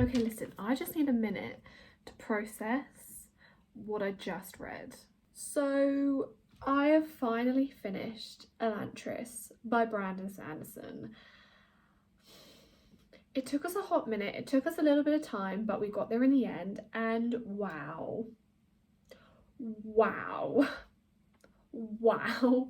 Okay, listen, I just need a minute to process what I just read. So, I have finally finished Elantris by Brandon Sanderson. It took us a hot minute, it took us a little bit of time, but we got there in the end, and wow. Wow. Wow.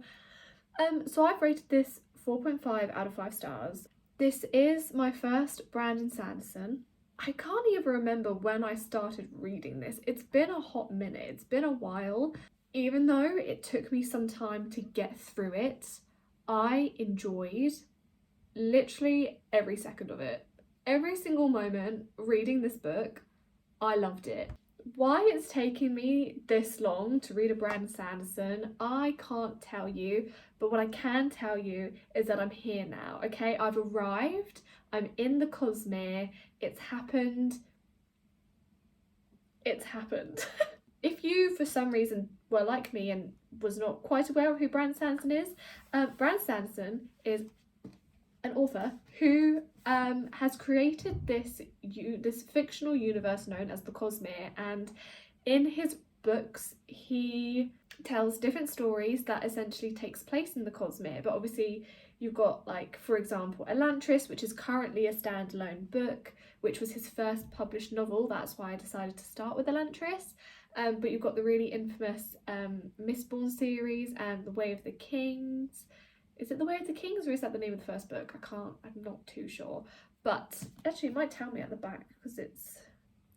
So I've rated this 4.5 out of 5 stars. This is my first Brandon Sanderson. I can't even remember when I started reading this. It's been a hot minute, it's been a while. Even though it took me some time to get through it, I enjoyed literally every second of it. Every single moment reading this book, I loved it. Why it's taking me this long to read a Brandon Sanderson, I can't tell you, but what I can tell you is that I'm here now, okay? I've arrived, I'm in the Cosmere, it's happened. It's happened. If you, for some reason, were like me and was not quite aware of who Brandon Sanderson is, Brandon Sanderson is an author who has created this fictional universe known as the Cosmere, and in his books he tells different stories that essentially takes place in the Cosmere. But obviously you've got, like, for example, Elantris, which is currently a standalone book, which was his first published novel. That's why I decided to start with Elantris. But you've got the really infamous Mistborn series and The Way of the Kings. Is it The Way of the Kings, or is that the name of the first book? I'm not too sure. But actually it might tell me at the back, because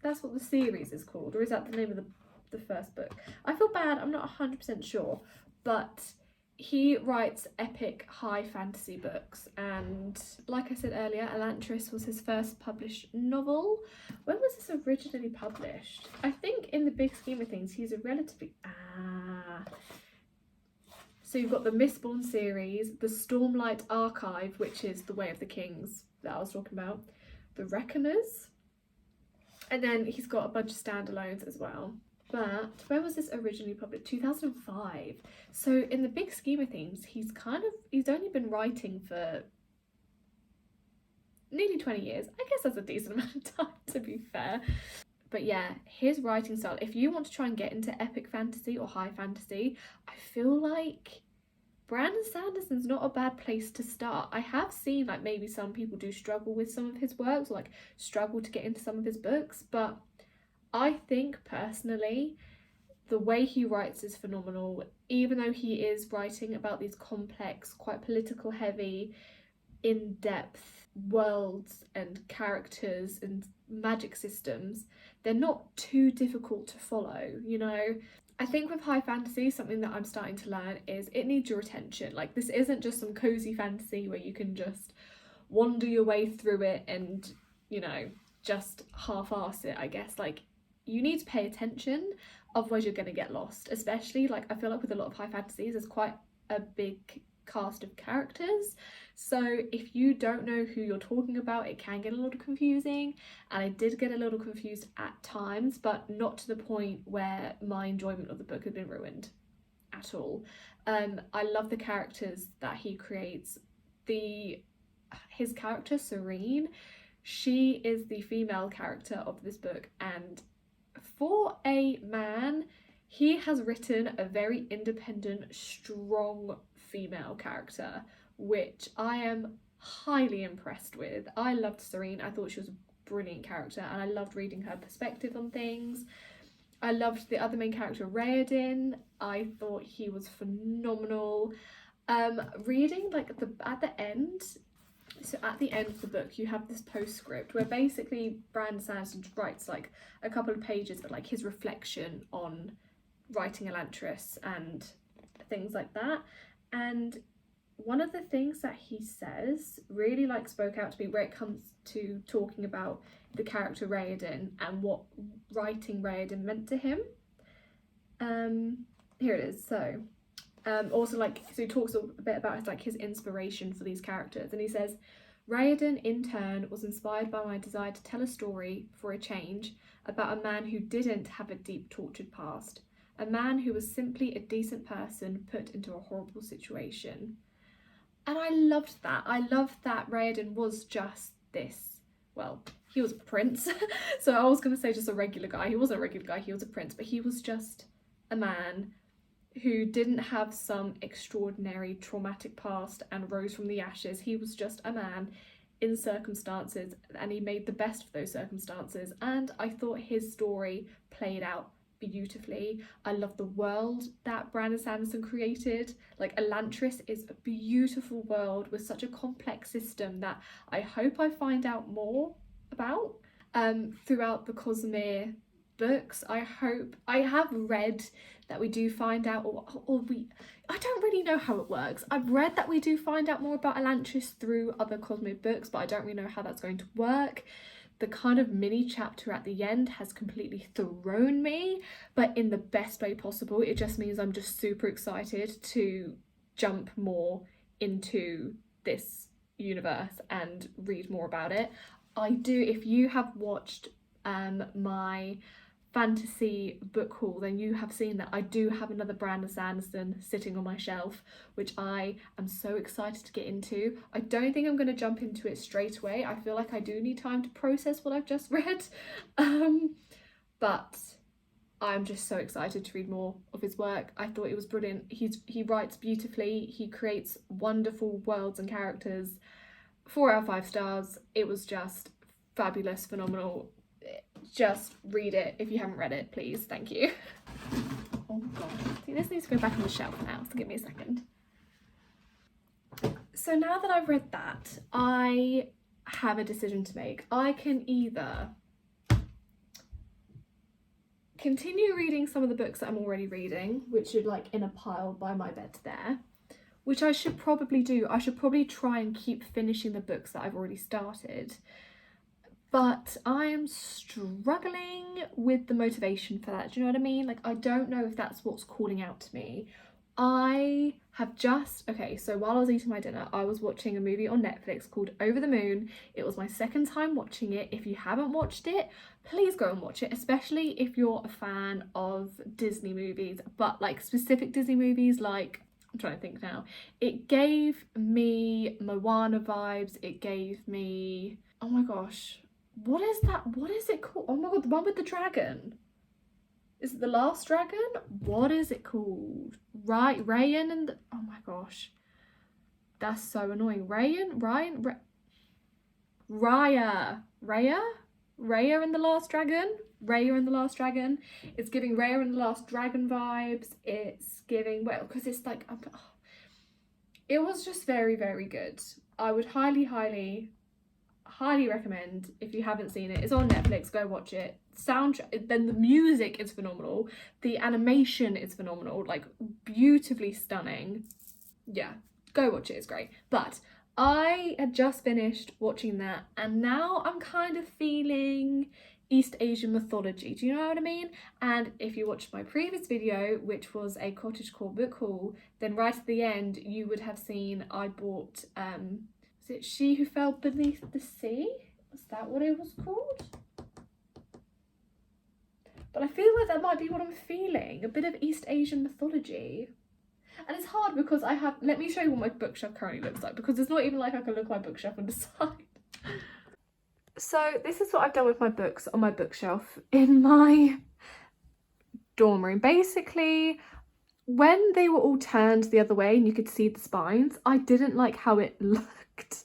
that's what the series is called, or is that the name of the first book? I feel bad, I'm not 100% sure, but he writes epic high fantasy books, and like I said earlier, Elantris was his first published novel. When was this originally published? I think in the big scheme of things, he's a relatively... So you've got the Mistborn series, the Stormlight Archive, which is The Way of the Kings that I was talking about, the Reckoners, and then he's got a bunch of standalones as well. But where was this originally published? 2005. So in the big scheme of things, he's only been writing for nearly 20 years. I guess that's a decent amount of time, to be fair. But yeah, his writing style, if you want to try and get into epic fantasy or high fantasy, I feel like Brandon Sanderson's not a bad place to start. I have seen, like, maybe some people do struggle with some of his works, or like struggle to get into some of his books, but I think personally the way he writes is phenomenal. Even though he is writing about these complex, quite political heavy, in-depth worlds and characters and magic systems, they're not too difficult to follow, you know? I think with high fantasy, something that I'm starting to learn is it needs your attention. Like, this isn't just some cozy fantasy where you can just wander your way through it and, you know, just half-arse it, I guess. Like, you need to pay attention, otherwise you're going to get lost. Especially, like, I feel like with a lot of high fantasies, there's quite a big cast of characters, so if you don't know who you're talking about, it can get a little confusing, and I did get a little confused at times, but not to the point where my enjoyment of the book had been ruined at all. I love the characters that he creates. His character Serene, she is the female character of this book, and for a man, he has written a very independent, strong female character, which I am highly impressed with. I loved Serene. I thought she was a brilliant character, and I loved reading her perspective on things. I loved the other main character, Raoden. I thought he was phenomenal. Reading, like, at the end of the book, you have this postscript where basically Brandon Sanderson writes like a couple of pages of like his reflection on writing Elantris and things like that. And one of the things that he says really like spoke out to me where it comes to talking about the character Raoden and what writing Raoden meant to him. Here it is. So also, like, so he talks a bit about his inspiration for these characters, and he says, Raoden in turn was inspired by my desire to tell a story for a change about a man who didn't have a deep tortured past, a man who was simply a decent person put into a horrible situation. And I loved that. I loved that Raoden was just this well, he was a prince. So I was going to say just a regular guy. He wasn't a regular guy, he was a prince, but he was just a man who didn't have some extraordinary traumatic past and rose from the ashes. He was just a man in circumstances, and he made the best of those circumstances, and I thought his story played out beautifully. I love the world that Brandon Sanderson created. Like, Elantris is a beautiful world with such a complex system that I hope I find out more about throughout the Cosmere books. I have read that we do find out, I don't really know how it works. I've read that we do find out more about Elantris through other Cosmere books, but I don't really know how that's going to work. The kind of mini chapter at the end has completely thrown me, but in the best way possible. It just means I'm just super excited to jump more into this universe and read more about it. I do, if you have watched my fantasy book haul, then you have seen that I do have another Brandon Sanderson sitting on my shelf, which I am so excited to get into. I don't think I'm going to jump into it straight away. I feel like I do need time to process what I've just read, but I'm just so excited to read more of his work. I thought it was brilliant. He writes beautifully, he creates wonderful worlds and characters. 4 out of 5 stars. It was just fabulous, phenomenal. Just read it if you haven't read it, please. Thank you. Oh god. See, this needs to go back on the shelf now, so give me a second. So now that I've read that, I have a decision to make. I can either continue reading some of the books that I'm already reading, which are like in a pile by my bed there, which I should probably do. I should probably try and keep finishing the books that I've already started. But I am struggling with the motivation for that. Do you know what I mean? Like, I don't know if that's what's calling out to me. I have just, okay, so while I was eating my dinner, I was watching a movie on Netflix called Over the Moon. It was my second time watching it. If you haven't watched it, please go and watch it, especially if you're a fan of Disney movies, but like specific Disney movies, like, I'm trying to think now. It gave me Moana vibes. It gave me, oh my gosh, what is that? What is it called? Oh my god, the one with the dragon. Is it The Last Dragon? What is it called? Right, Rayan and the, oh my gosh. That's so annoying. Raya and the Last Dragon? Raya and the Last Dragon. It's giving Raya and the Last Dragon vibes. It's giving, well, because it's like, it was just very, very good. I would highly recommend if you haven't seen it. It's on Netflix, go watch it. Then the music is phenomenal, the animation is phenomenal, like beautifully stunning. Yeah, go watch it, it's great. But I had just finished watching that, and now I'm kind of feeling East Asian mythology, do you know what I mean? And if you watched my previous video, which was a cottagecore book haul, then right at the end you would have seen I bought was it She Who Fell Beneath the Sea? Was that what it was called? But I feel like that might be what I'm feeling, a bit of East Asian mythology. And it's hard because I have, let me show you what my bookshelf currently looks like, because it's not even like I can look at my bookshelf and decide. So this is what I've done with my books on my bookshelf in my dorm room. Basically, when they were all turned the other way and you could see the spines, I didn't like how it looked.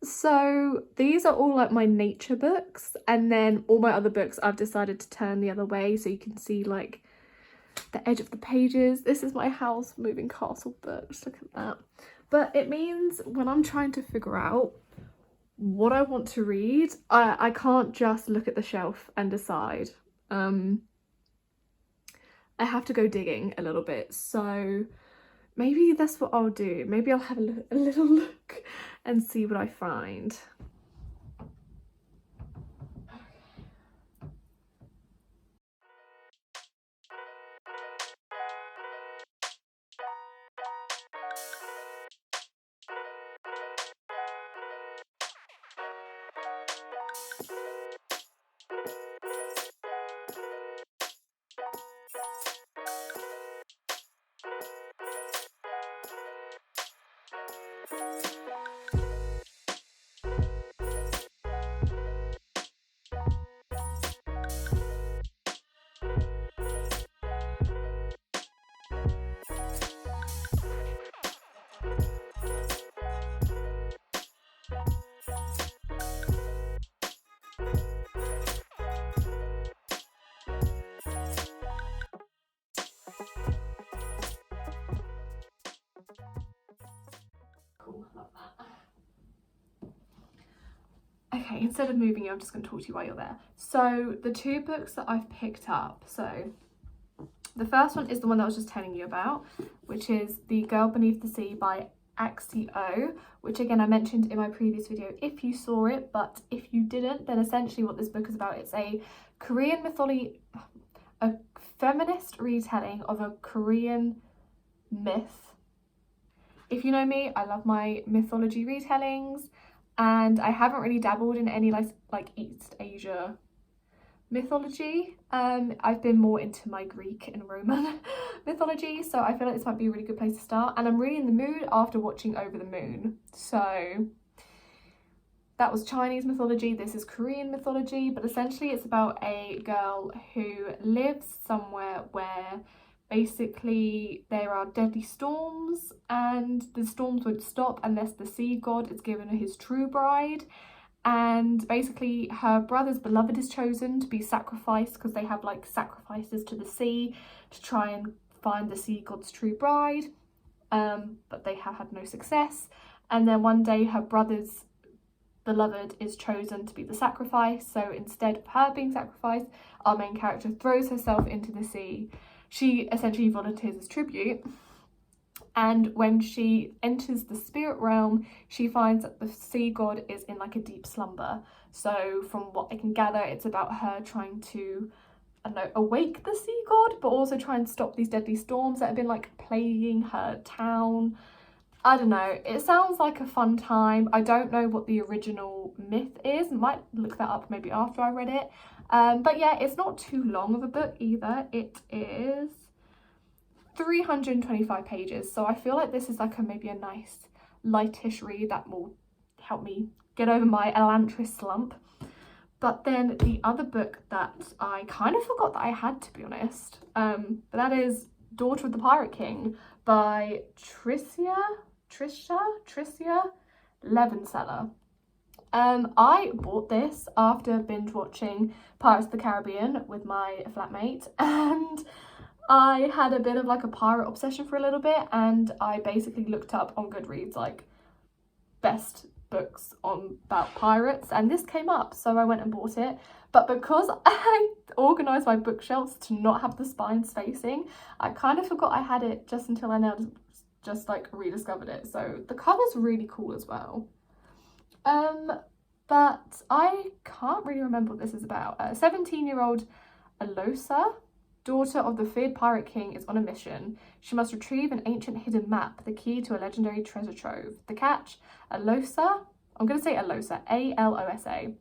So these are all like my nature books, and then all my other books I've decided to turn the other way so you can see like the edge of the pages. This is my House Moving Castle books, look at that. But it means when I'm trying to figure out what I want to read, I can't just look at the shelf and decide. I have to go digging a little bit, so maybe that's what I'll do. Maybe I'll have a little look and see what I find. okay, instead of moving you, I'm just going to talk to you while you're there. So the two books that I've picked up, so the first one is the one that I was just telling you about, which is The Girl Beneath the Sea by Axio, which again I mentioned in my previous video if you saw it, but if you didn't, then essentially what this book is about, it's a Korean mythology, a feminist retelling of a Korean myth. If you know me, I love my mythology retellings, and I haven't really dabbled in any like East Asia mythology. I've been more into my Greek and Roman mythology, so I feel like this might be a really good place to start, and I'm really in the mood after watching Over the Moon. So that was Chinese mythology, this is Korean mythology, but essentially it's about a girl who lives somewhere where basically there are deadly storms, and the storms won't stop unless the sea god is given his true bride. And basically her brother's beloved is chosen to be sacrificed, because they have like sacrifices to the sea to try and find the sea god's true bride, but they have had no success. And then one day her brother's beloved is chosen to be the sacrifice, so instead of her being sacrificed, our main character throws herself into the sea. She essentially volunteers as tribute, and when she enters the spirit realm, she finds that the sea god is in like a deep slumber. So from what I can gather, it's about her trying to, I don't know, awake the sea god, but also try and stop these deadly storms that have been like plaguing her town. I don't know, it sounds like a fun time. I don't know what the original myth is, might look that up maybe after I read it. But yeah, it's not too long of a book either. It is 325 pages, so I feel like this is like maybe a nice lightish read that will help me get over my Elantris slump. But then the other book that I kind of forgot that I had, to be honest, but that is Daughter of the Pirate King by Tricia Levenseller. I bought this after binge watching Pirates of the Caribbean with my flatmate, and I had a bit of like a pirate obsession for a little bit, and I basically looked up on Goodreads like best books about pirates, and this came up, so I went and bought it. But because I organised my bookshelves to not have the spines facing, I kind of forgot I had it just until I now just like rediscovered it. So the cover's really cool as well. But I can't really remember what this is about. 17-year-old Alosa, daughter of the feared pirate king, is on a mission. She must retrieve an ancient hidden map, the key to a legendary treasure trove. The catch, Alosa, I'm going to say Alosa, A-L-O-S-A.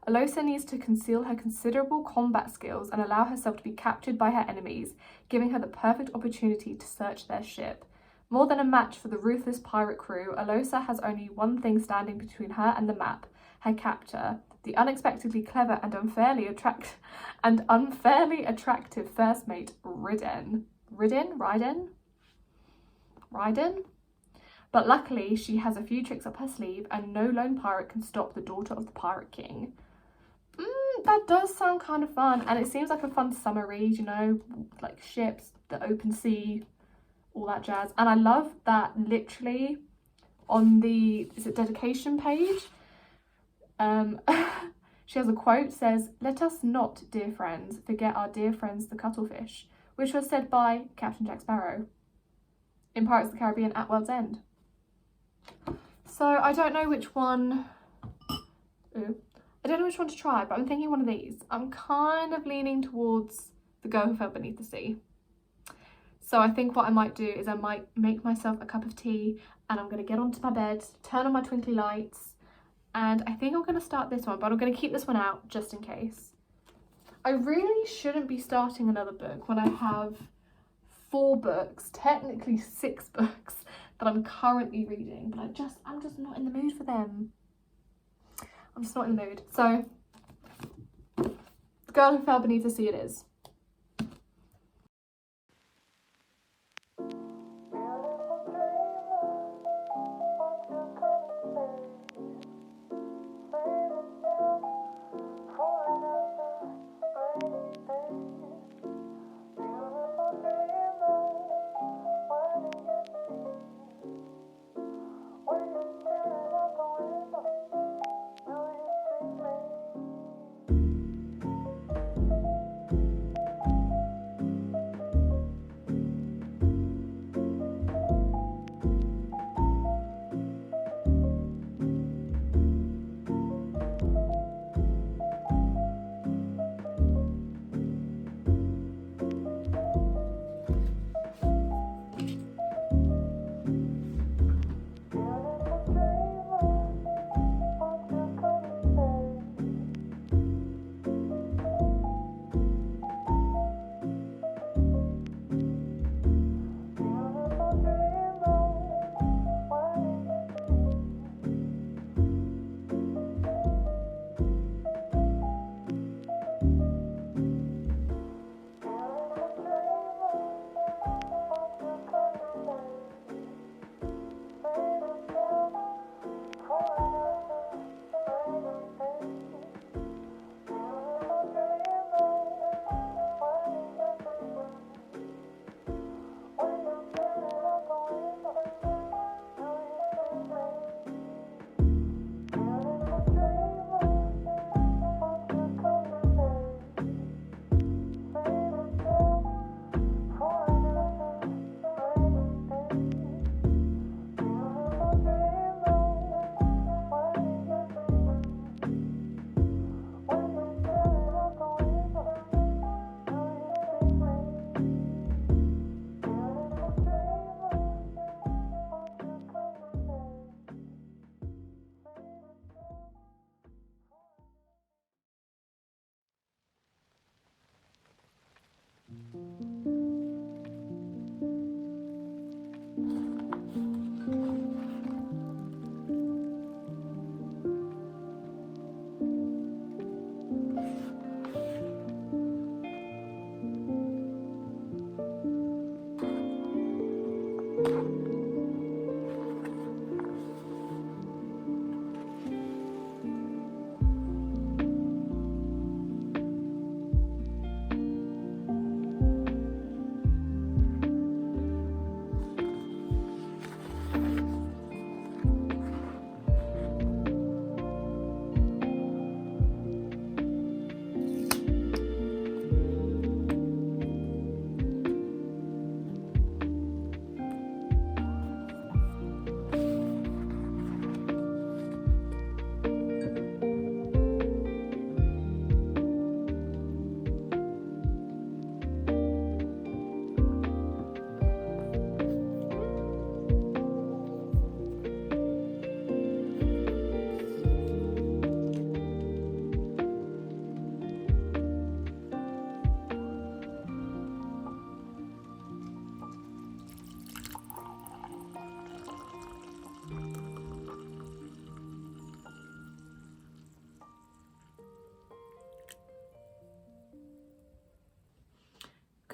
Alosa needs to conceal her considerable combat skills and allow herself to be captured by her enemies, giving her the perfect opportunity to search their ship. More than a match for the ruthless pirate crew, Alosa has only one thing standing between her and the map, her captor, the unexpectedly clever and unfairly attractive first mate, Ryden. But luckily, she has a few tricks up her sleeve, and no lone pirate can stop the daughter of the pirate king. That does sound kind of fun, and it seems like a fun summer read, you know, like ships, the open sea, all that jazz. And I love that literally on the, is it dedication page? She has a quote, says, "Let us not, dear friends, forget our dear friends the cuttlefish," which was said by Captain Jack Sparrow in Pirates of the Caribbean at World's End. So I don't know which one, to try, but I'm thinking one of these. I'm kind of leaning towards The Girl Who Fell Beneath the Sea. So I think what I might do is I might make myself a cup of tea, and I'm going to get onto my bed, turn on my twinkly lights, and I think I'm going to start this one, but I'm going to keep this one out just in case. I really shouldn't be starting another book when I have 4 books, technically 6 books, that I'm currently reading, but I'm just not in the mood for them. I'm just not in the mood. So, The Girl Who Fell Beneath the Sea it is.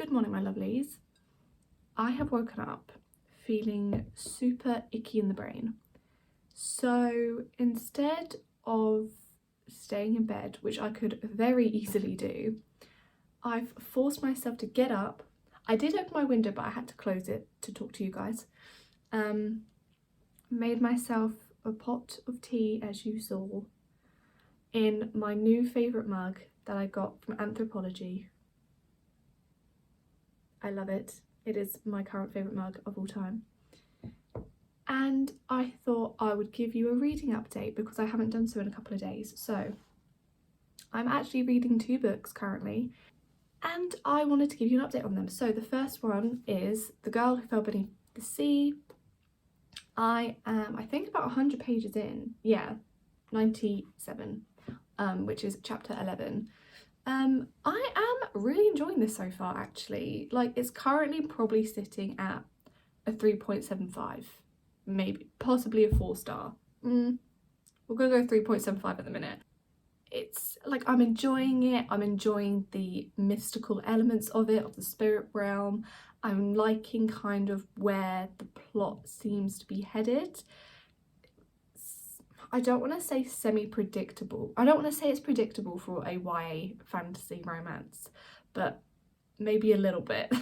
Good morning, my lovelies. I have woken up feeling super icky in the brain. So instead of staying in bed, which I could very easily do, I've forced myself to get up. I did open my window, but I had to close it to talk to you guys. Made myself a pot of tea, as you saw, in my new favourite mug that I got from Anthropology. I love it. It is my current favourite mug of all time. And I thought I would give you a reading update because I haven't done so in a couple of days. So I'm actually reading 2 books currently, and I wanted to give you an update on them. So the first one is The Girl Who Fell Beneath the Sea. I am, I think, about 100 pages in. Yeah, 97, which is chapter 11. I am really enjoying this so far, actually. Like, it's currently probably sitting at a 3.75, maybe possibly a 4-star. We're gonna go 3.75 at the minute. It's like, I'm enjoying it. I'm enjoying the mystical elements of it, of the spirit realm. I'm liking kind of where the plot seems to be headed. I don't want to say semi-predictable. I don't want to say it's predictable for a YA fantasy romance, but maybe a little bit.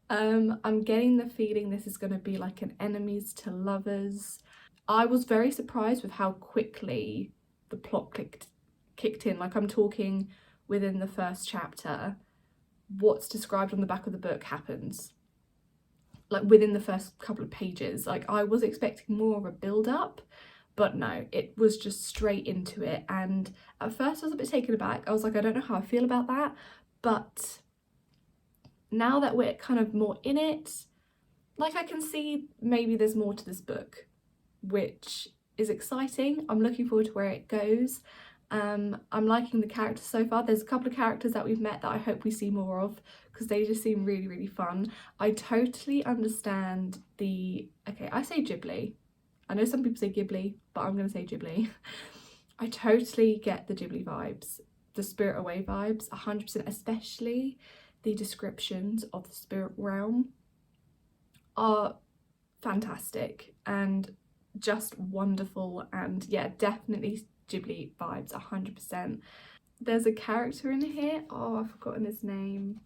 I'm getting the feeling this is going to be like an enemies to lovers. I was very surprised with how quickly the plot kicked in. Like, I'm talking within the first chapter, what's described on the back of the book happens. Like, within the first couple of pages. Like, I was expecting more of a build-up, but no, it was just straight into it. And at first I was a bit taken aback. I was like, I don't know how I feel about that. But now that we're kind of more in it, like, I can see maybe there's more to this book, which is exciting. I'm looking forward to where it goes. I'm liking the characters so far. There's a couple of characters that we've met that I hope we see more of because they just seem really, really fun. I totally understand okay, I say Ghibli. I know some people say Ghibli, but I'm going to say Ghibli. I totally get the Ghibli vibes, the Spirit Away vibes, 100%, especially the descriptions of the spirit realm are fantastic and just wonderful. And yeah, definitely Ghibli vibes, 100%. There's a character in here, oh, I've forgotten his name.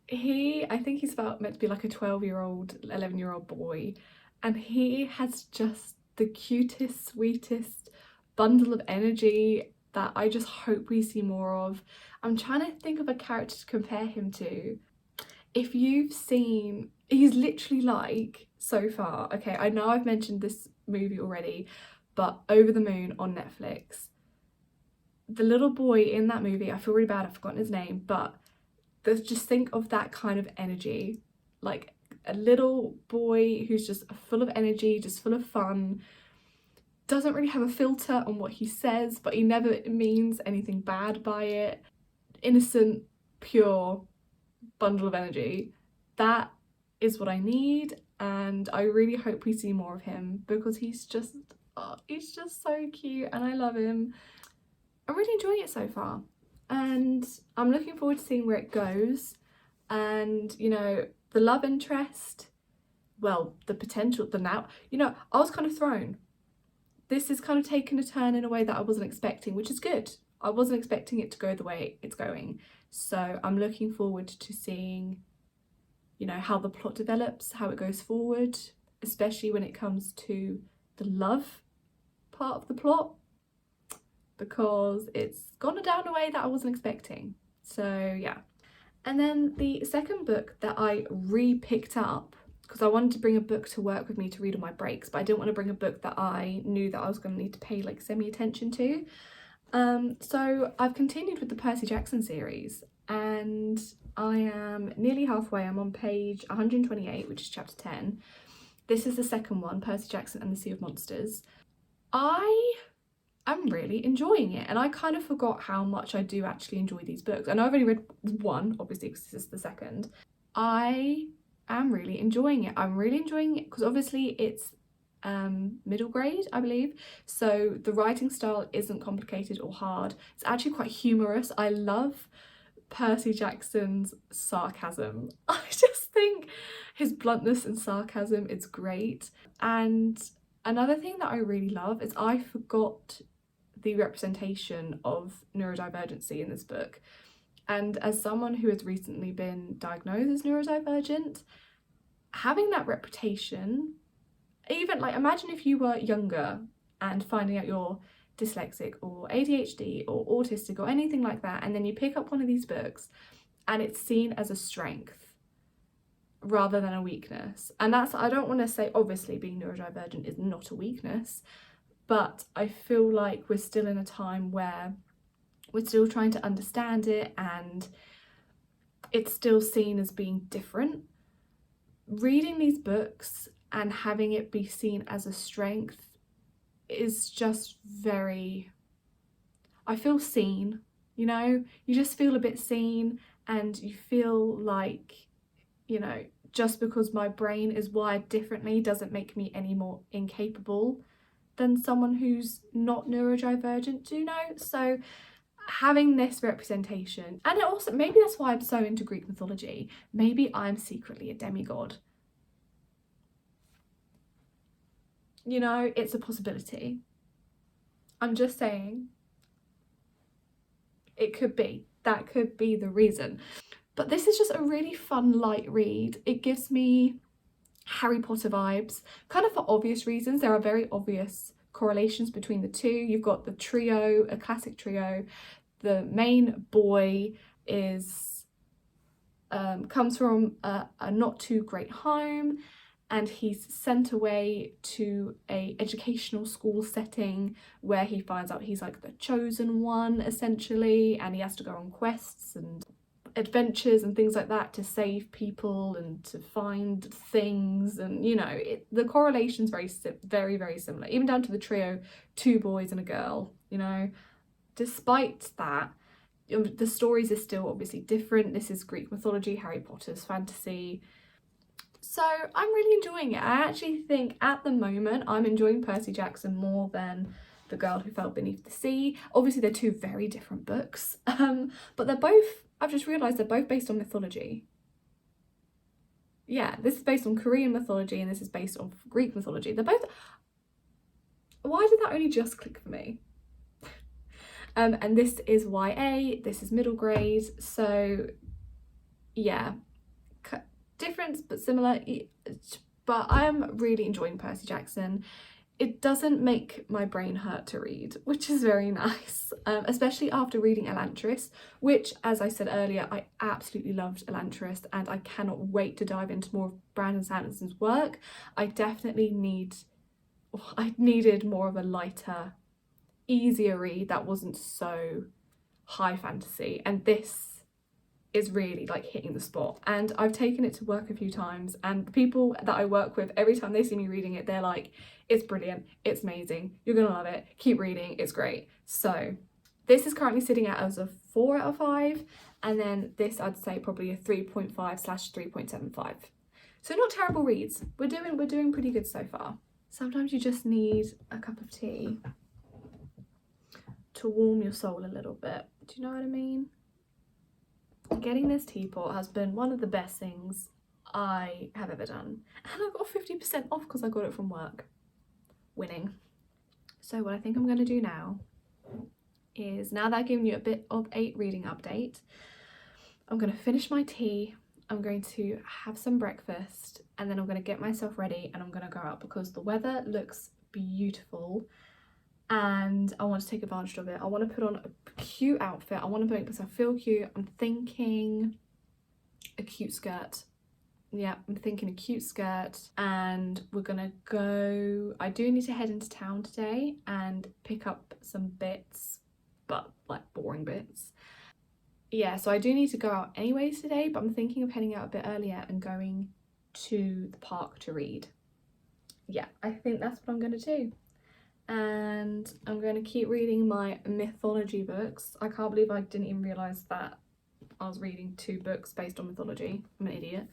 I think he's meant to be like a 12-year-old, 11-year-old boy, and he has just the cutest, sweetest bundle of energy that I just hope we see more of. I'm trying to think of a character to compare him to. If you've seen, he's literally like, so far, okay, I know I've mentioned this movie already, but Over the Moon on Netflix. The little boy in that movie, I feel really bad, I've forgotten his name, but just think of that kind of energy. Like, a little boy who's just full of energy, just full of fun, doesn't really have a filter on what he says, but he never means anything bad by it. Innocent, pure bundle of energy. That is what I need, and I really hope we see more of him because he's just so cute and I love him. I'm really enjoying it so far, and I'm looking forward to seeing where it goes. And, you know, the love interest, well, the potential, I was kind of thrown. This is kind of taken a turn in a way that I wasn't expecting, which is good. I wasn't expecting it to go the way it's going. So I'm looking forward to seeing, you know, how the plot develops, how it goes forward, especially when it comes to the love part of the plot, because it's gone down a way that I wasn't expecting. So yeah. And then the second book that I re-picked up, because I wanted to bring a book to work with me to read on my breaks, but I didn't want to bring a book that I knew that I was going to need to pay like semi-attention to. So I've continued with the Percy Jackson series, and I am nearly halfway. I'm on page 128, which is chapter 10. This is the second one, Percy Jackson and the Sea of Monsters. I'm really enjoying it, and I kind of forgot how much I do actually enjoy these books. I know I've only read one, obviously, because this is the second. I am really enjoying it. I'm really enjoying it because obviously it's middle grade, I believe, so the writing style isn't complicated or hard. It's actually quite humorous. I love Percy Jackson's sarcasm. I just think his bluntness and sarcasm is great. And another thing that I really love is I forgot the representation of neurodivergency in this book. And as someone who has recently been diagnosed as neurodivergent, having that reputation, even like imagine if you were younger and finding out you're dyslexic or ADHD or autistic or anything like that, and then you pick up one of these books and it's seen as a strength rather than a weakness. And that's, I don't want to say obviously being neurodivergent is not a weakness, but I feel like we're still in a time where we're still trying to understand it and it's still seen as being different. Reading these books and having it be seen as a strength is just very, I feel seen, you know, you just feel a bit seen, and you feel like, you know, just because my brain is wired differently doesn't make me any more incapable than someone who's not neurodivergent, you know? So having this representation, and it also, maybe that's why I'm so into Greek mythology, maybe I'm secretly a demigod. You know, it's a possibility. I'm just saying, it could be. That could be the reason. But this is just a really fun, light read. It gives me Harry Potter vibes, kind of for obvious reasons. There are very obvious correlations between the two. You've got the trio, a classic trio. The main boy is comes from a not too great home, and he's sent away to a educational school setting where he finds out he's like the chosen one essentially, and he has to go on quests and adventures and things like that to save people and to find things, and you know, the correlation's very, very similar, even down to the trio, 2 boys and a girl, you know. Despite that, the stories are still obviously different. This is Greek mythology, Harry Potter's fantasy. So I'm really enjoying it. I actually think at the moment I'm enjoying Percy Jackson more than The Girl Who Fell Beneath the Sea. Obviously they're 2 very different books, but they're both, I've just realised they're both based on mythology. Yeah, this is based on Korean mythology and this is based on Greek mythology. They're both, why did that only just click for me? And this is YA, this is middle grade, so yeah, different but similar, but I am really enjoying Percy Jackson. It doesn't make my brain hurt to read, which is very nice, especially after reading Elantris, which, as I said earlier, I absolutely loved Elantris and I cannot wait to dive into more of Brandon Sanderson's work. I needed more of a lighter, easier read that wasn't so high fantasy, and this is really like hitting the spot. And I've taken it to work a few times, and the people that I work with, every time they see me reading it, they're like, it's brilliant, it's amazing, you're gonna love it, keep reading, it's great. So this is currently sitting at as a 4 out of 5, and then this I'd say probably a 3.5/3.75. So not terrible reads. We're doing pretty good so far. Sometimes you just need a cup of tea to warm your soul a little bit. Do you know what I mean? Getting this teapot has been one of the best things I have ever done. And I got 50% off because I got it from work. Winning. So what I think I'm going to do now is, now that I've given you a bit of a reading update, I'm going to finish my tea, I'm going to have some breakfast, and then I'm going to get myself ready and I'm going to go out because the weather looks beautiful and I want to take advantage of it. I want to put on a cute outfit. I want to make myself feel cute. I'm thinking a cute skirt. Yeah, I'm thinking a cute skirt, and we're gonna go, I do need to head into town today and pick up some bits, but like boring bits. Yeah, so I do need to go out anyways today, but I'm thinking of heading out a bit earlier and going to the park to read. Yeah, I think that's what I'm gonna do. And I'm going to keep reading my mythology books. I can't believe I didn't even realise that I was reading 2 books based on mythology. I'm an idiot.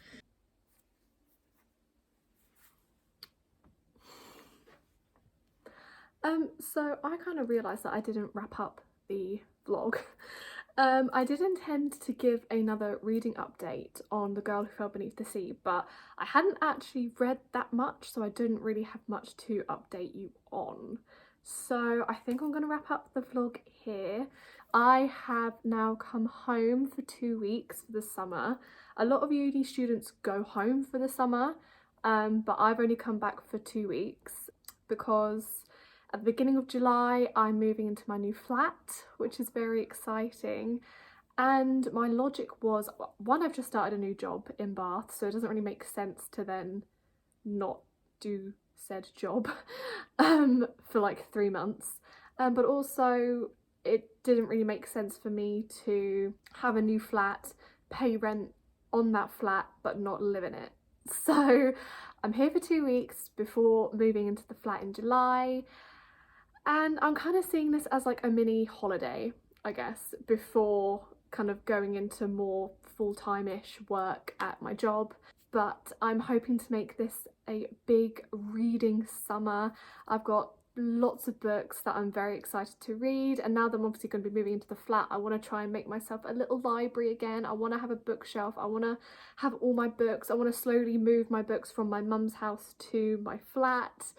So I kind of realised that I didn't wrap up the vlog I did intend to give another reading update on The Girl Who Fell Beneath the Sea, but I hadn't actually read that much, so I didn't really have much to update you on. So I think I'm going to wrap up the vlog here. I have now come home for 2 weeks for the summer. A lot of uni students go home for the summer, but I've only come back for 2 weeks because at the beginning of July, I'm moving into my new flat, which is very exciting. And my logic was, one, I've just started a new job in Bath, so it doesn't really make sense to then not do said job for like 3 months. But also, it didn't really make sense for me to have a new flat, pay rent on that flat, but not live in it. So I'm here for 2 weeks before moving into the flat in July. And I'm kind of seeing this as like a mini holiday, I guess, before kind of going into more full-time-ish work at my job. But I'm hoping to make this a big reading summer. I've got lots of books that I'm very excited to read, and now that I'm obviously going to be moving into the flat, I want to try and make myself a little library again. I want to have a bookshelf. I want to have all my books. I want to slowly move my books from my mum's house to my flat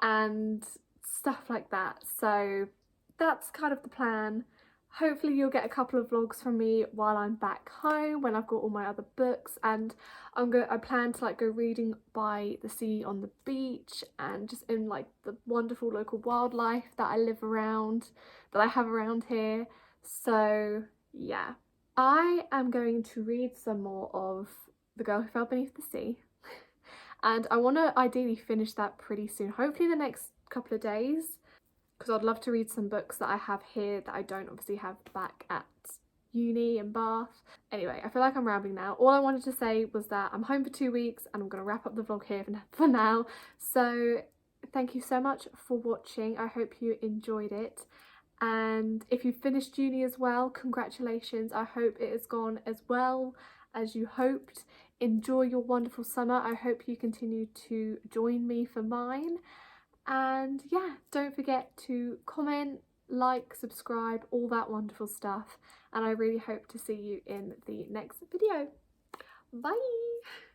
and stuff like that. So that's kind of the plan. Hopefully you'll get a couple of vlogs from me while I'm back home when I've got all my other books, and I plan to like go reading by the sea on the beach and just in like the wonderful local wildlife that I have around here. So yeah, I am going to read some more of The Girl Who Fell Beneath the Sea. And I want to ideally finish that pretty soon, hopefully the next couple of days, because I'd love to read some books that I have here that I don't obviously have back at uni in Bath. Anyway, I feel like I'm rambling now. All I wanted to say was that I'm home for 2 weeks and I'm going to wrap up the vlog here for now. So thank you so much for watching. I hope you enjoyed it. And if you finished uni as well, congratulations. I hope it has gone as well as you hoped. Enjoy your wonderful summer. I hope you continue to join me for mine. And yeah, don't forget to comment, like, subscribe, all that wonderful stuff. And I really hope to see you in the next video. Bye!